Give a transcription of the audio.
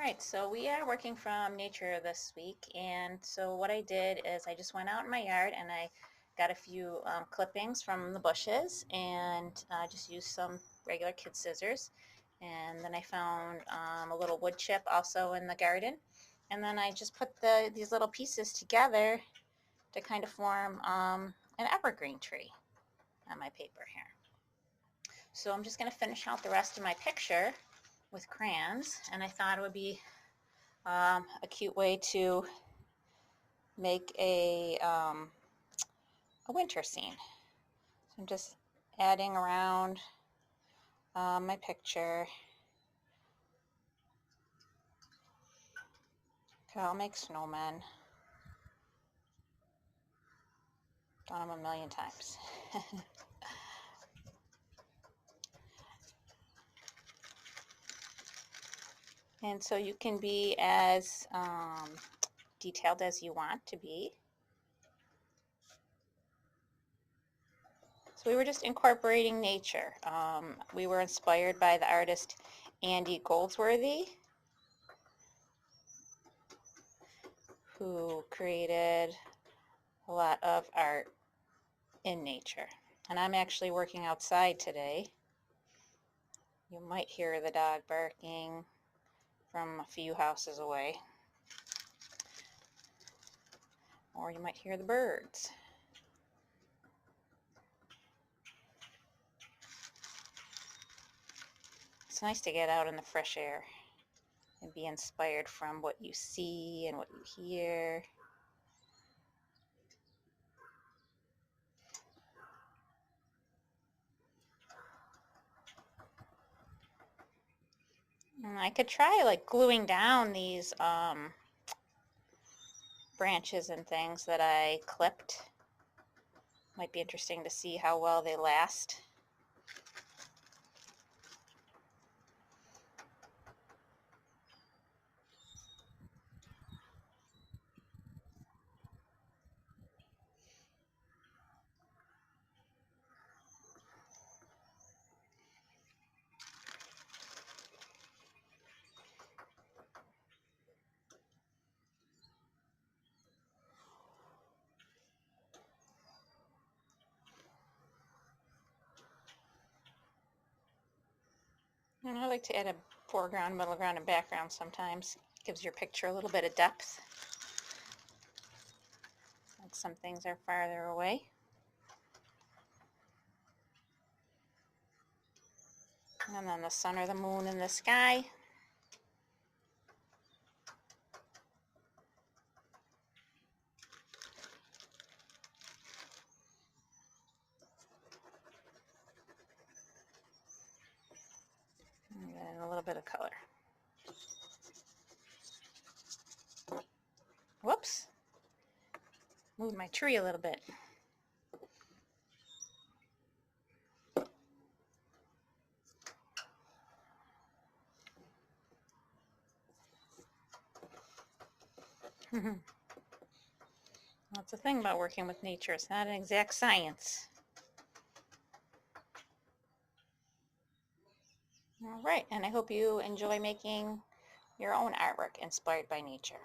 Alright, so we are working from nature this week, and so what I did is I just went out in my yard and I got a few clippings from the bushes and just used some regular kid scissors, and then I found a little wood chip also in the garden, and then I just put these little pieces together to kind of form an evergreen tree on my paper here. So I'm just going to finish out the rest of my picture with crayons, and I thought it would be a cute way to make a winter scene. So I'm just adding around my picture. Okay, I'll make snowmen. Done them a million times. And so you can be as detailed as you want to be. So we were just incorporating nature. We were inspired by the artist Andy Goldsworthy, who created a lot of art in nature. And I'm actually working outside today. You might hear the dog barking from a few houses away, or you might hear the birds. It's nice to get out in the fresh air and be inspired from what you see and what you hear. And I could try like gluing down these branches and things that I clipped. Might be interesting to see how well they last. And I like to add a foreground, middle ground, and background sometimes. Gives your picture a little bit of depth. Like some things are farther away. And then the sun or the moon in the sky. And then a little bit of color. Whoops. Moved my tree a little bit. That's the thing about working with nature. It's not an exact science. All right, and I hope you enjoy making your own artwork inspired by nature.